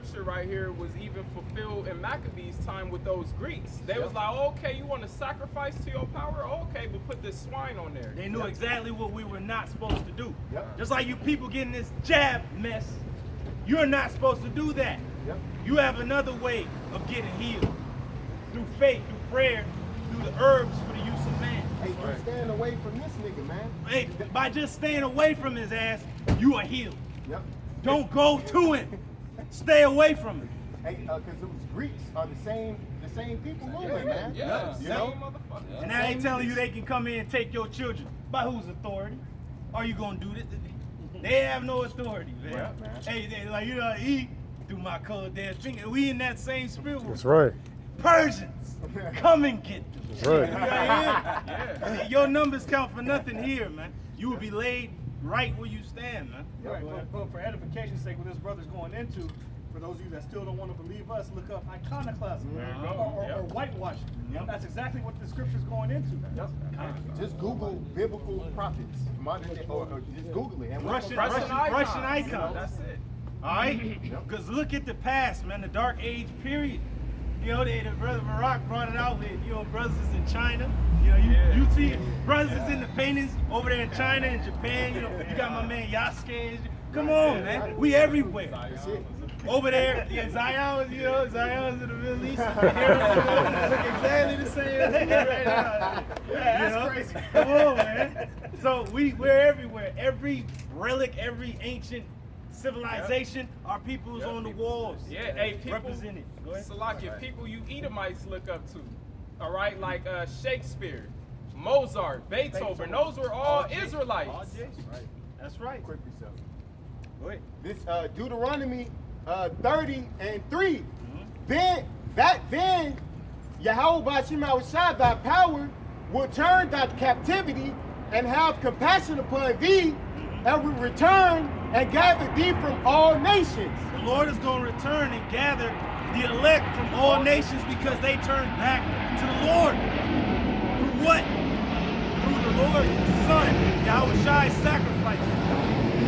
scripture right here was even fulfilled in Maccabees' time with those Greeks. They was like, oh, okay, you want to sacrifice to your power? Oh, okay, but put this swine on there. They knew exactly what we were not supposed to do. Yep. Just like you people getting this jab mess, you're not supposed to do that. Yep. You have another way of getting healed. Through faith, through prayer, through the herbs for the use of man. Hey, I'm staying away from this nigga, man. Hey, by just staying away from his ass, you are healed. Yep. Don't go to him. Stay away from him. Hey, because those Greeks are the same people ruling, man. Yeah, You same know? motherfucker. And now they telling you they can come in and take your children. By whose authority? Are you gonna do this? They have no authority, man. Right, man. Hey, they like, you know, eat through my cold dead finger. We in that same spirit. That's right. Persians, come and get them. That's right. You right here? Your numbers count for nothing here, man. You will be laid right where you stand, man. Right, but for edification's sake, what this brother's going into, for those of you that still don't want to believe us, look up iconoclasm or whitewashing. Yep. That's exactly what the scripture's going into. Just Google biblical prophets. Modern day, or just Google it. And Russian Russian icons. That's it. All right? Because look at the past, man, the dark age period. You know, the brother Barack brought it out with, you know, brothers in China. You know, you see brothers in the paintings over there in China and Japan. You know, you got my man Yasuke. Come on, man. We everywhere. That's it. Over there, yeah, Zion's, you know, Zion's in the Middle East. Look exactly the same as here right now. That's crazy. Come on, man. So we're everywhere. Every relic, every ancient civilization, our people is on the walls. Yeah, hey, people, represented. Go ahead. Salakia, people you Edomites look up to, all right? Like Shakespeare, Mozart, Beethoven, those were all Israelites. Right. That's right. Quick yourself. Go ahead. This Deuteronomy 30 and 3. Then Yahweh Bashim Shah, thy power, will turn thy captivity and have compassion upon thee, and will return and gather thee from all nations. The Lord is going to return and gather the elect from all nations because they turned back to the Lord. Through what? Through the Lord's Son, Yahweh Shai's sacrifice.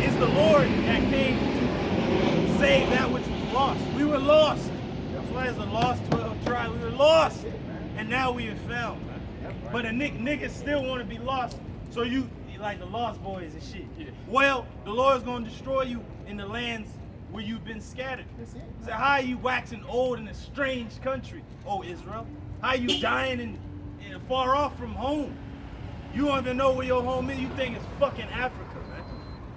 It's the Lord that came to save that which was lost. We were lost. That's why it's a lost 12 tribe. We were lost. And now we have found. But a niggas still want to be lost. So you like the lost boys and shit. Well, the Lord's going to destroy you in the lands where you've been scattered. That's it. So how are you waxing old in a strange country, oh Israel? How are you dying and far off from home? You don't even know where your home is. You think it's fucking Africa, man.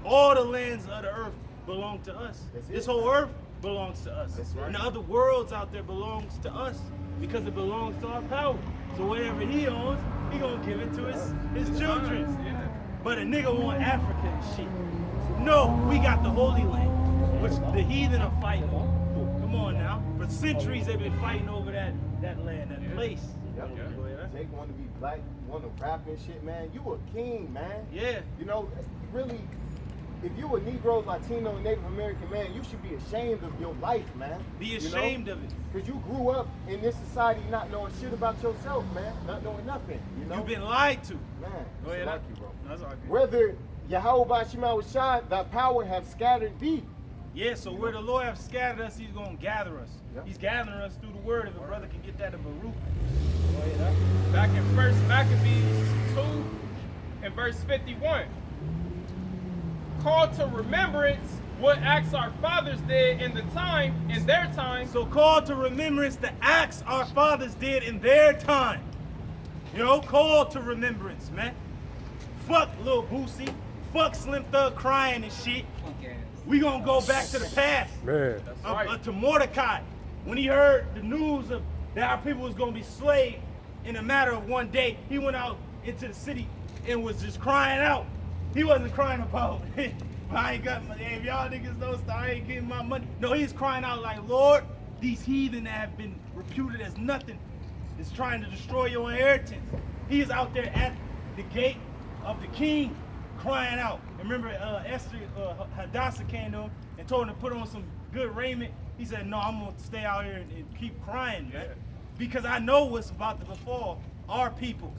All the lands of the earth belong to us. That's it. This whole earth belongs to us. That's right. And the other worlds out there belongs to us because it belongs to our power. So whatever he owns, he gonna give it to his children. Yeah. But a nigga want Africa and shit. No, we got the Holy Land, which the heathen are fighting over. Come on now. For centuries they've been fighting over that land, that place. Yep. Jake want to be black, want to rap and shit, man. You a king, man. Yeah. You know, really, if you a Negro, Latino, Native American man, you should be ashamed of your life, man. Be ashamed of it. Because you grew up in this society not knowing shit about yourself, man. Not knowing nothing, you know? You've been lied to. Man, Go ahead. like you, bro. That's all good. Whether Yahweh Bashim Shah, thy power have scattered thee. Yeah, so where the Lord have scattered us, he's going to gather us. Yep. He's gathering us through the word. If a brother can get that in Baruch. Back in 1 Maccabees 2 and verse 51. Call to remembrance what acts our fathers did in their time. So call to remembrance the acts our fathers did in their time. You know, call to remembrance, man. Fuck Lil Boosie. Fuck Slim Thug crying and shit. We gonna go back to the past. Man. To Mordecai. When he heard the news of that our people was gonna be slaved in a matter of one day, he went out into the city and was just crying out. He wasn't crying about, I ain't got money. If y'all niggas don't start, I ain't getting my money. No, he's crying out like, Lord, these heathen that have been reputed as nothing is trying to destroy your inheritance. He is out there at the gate of the king crying out. And remember, Esther, Hadassah came to him and told him to put on some good raiment. He said, no, I'm going to stay out here and keep crying, man. Because I know what's about to befall our people.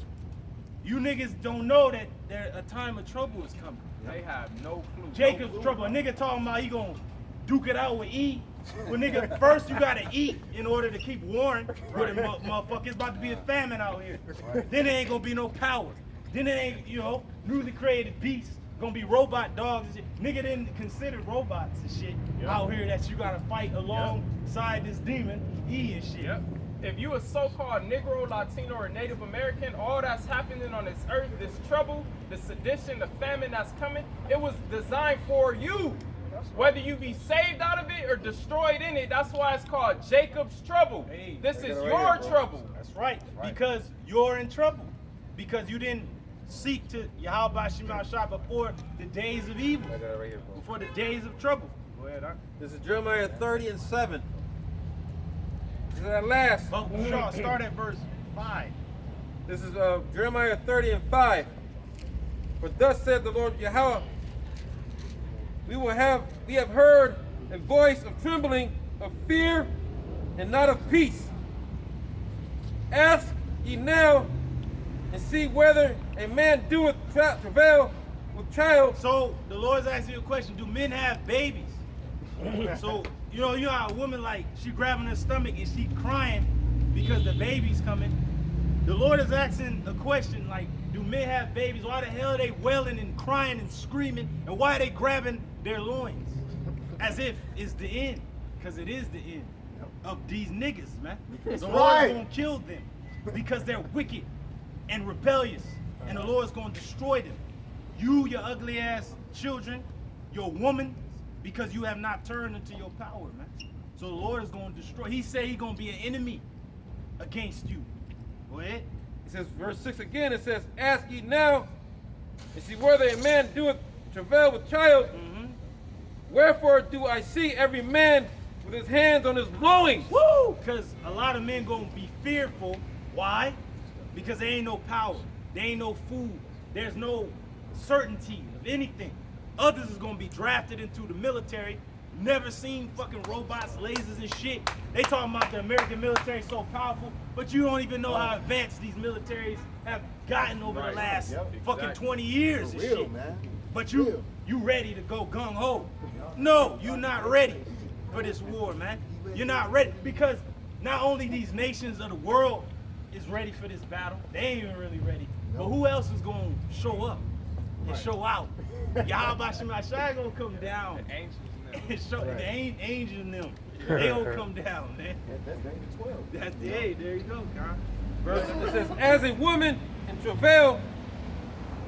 You niggas don't know that a time of trouble is coming. They have no clue. Jacob's trouble. A nigga talking about he gonna duke it out with E. Well, nigga, first you gotta eat in order to keep warm. Right. Motherfucker, it's about to be a famine out here. Then there ain't gonna be no power. Then it ain't, you know, newly created beasts. Gonna be robot dogs and shit. Nigga didn't consider robots and shit out here that you gotta fight alongside this demon E and shit. Yep. If you a so-called Negro, Latino, or Native American, all that's happening on this earth, this trouble, the sedition, the famine that's coming, it was designed for you. Whether you be saved out of it or destroyed in it, that's why it's called Jacob's trouble. Hey, this is your trouble. That's right. Because you're in trouble. Because you didn't seek to Yahweh Shema Shah before the days of evil. I got it right here, bro. Before the days of trouble. Go ahead, huh? This is Jeremiah 30:7. This is at last. But Shaw, start at verse 5. This is Jeremiah 30:5. For thus said the Lord Yahweh, we have heard a voice of trembling, of fear, and not of peace. Ask ye now, and see whether a man doeth travail with child. So the Lord's asking you a question: do men have babies? So you know how a woman, like, she grabbing her stomach and she crying because the baby's coming. The Lord is asking a question like, do men have babies? Why the hell are they wailing and crying and screaming? And why are they grabbing their loins? As if it's the end. Because it is the end of these niggas, man. The Lord's gonna kill them because they're wicked and rebellious. And the Lord's gonna destroy them. You, your ugly ass children, your woman, because you have not turned into your power, man. So the Lord is gonna destroy. He said he's gonna be an enemy against you. Go ahead. It says, verse 6 again, it says, ask ye now, and see whether a man doeth travail with child. Wherefore do I see every man with his hands on his loins? Woo! Because a lot of men gonna be fearful. Why? Because there ain't no power. There ain't no food. There's no certainty of anything. Others is gonna be drafted into the military. Never seen fucking robots, lasers and shit. They talking about the American military so powerful, but you don't even know how advanced these militaries have gotten over the last fucking 20 years and shit. Man. But you ready to go gung ho? No, you're not ready for this war, man. You're not ready because not only these nations of the world is ready for this battle, they ain't even really ready. But who else is gonna show up and show out? Yahweh Shema Shai gonna come down and show the angels in them. They gonna come down, man. That's Daniel 12. That's the there you go, Con. It says, as a woman in travail,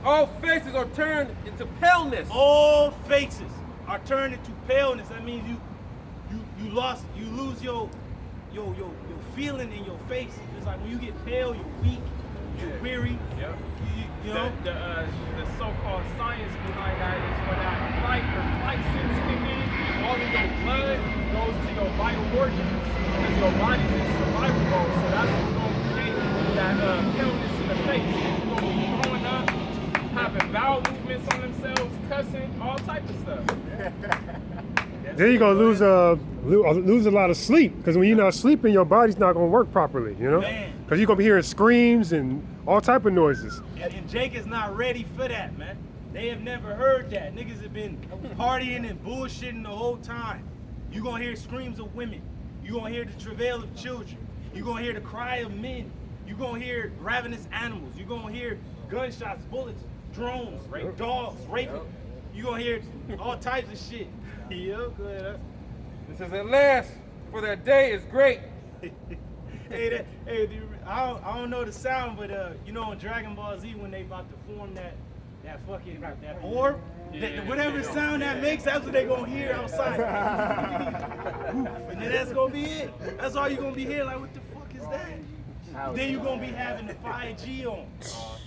all faces are turned into paleness. All faces are turned into paleness. That means you lose your feeling in your face. It's like when you get pale, you're weak, you're weary. Yep. You know? The so-called science behind that is when that flight sense kick in, all of your blood goes to your vital organs because your body's in survival mode. So that's what's going to create that paleness in the face. You're going to be throwing up, having bowel movements on themselves, cussing, all type of stuff. Then you're gonna lose a lot of sleep because when you're not sleeping, your body's not gonna work properly. You know, because you're gonna be hearing screams and all type of noises. And Jake is not ready for that, man. They have never heard that. Niggas have been partying and bullshitting the whole time. You're gonna hear screams of women. You're gonna hear the travail of children. You're gonna hear the cry of men. You're gonna hear ravenous animals. You're gonna hear gunshots, bullets, drones, dogs, raping. You're gonna hear all types of shit. Yo, go ahead. It says, at last, for their day is great. I don't know the sound, but you know in Dragon Ball Z when they about to form that orb, whatever sound that makes, that's what they gonna hear outside. And then that's gonna be it. That's all you gonna be hearing. Like, what the fuck is that? Then you gonna be having the 5G on.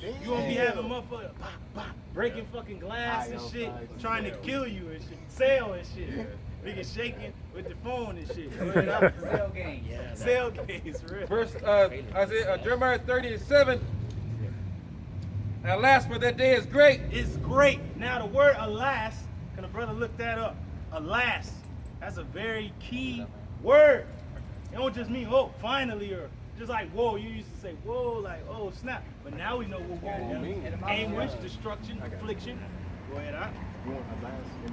You gonna be having motherfuckers breaking fucking glass and shit, trying to kill you and shit, sail and shit. Niggas shaking with the phone and shit. Cell game. Cell games, for real. Verse Jeremiah 30:7. Alas, for that day is great. It's great. Now the word alas, can a brother look that up? Alas, that's a very key word. It don't just mean, oh, finally, or just like, whoa, you used to say, whoa, like, oh, snap. But now we know what whoa means. Anguish, destruction, affliction. Go ahead, huh?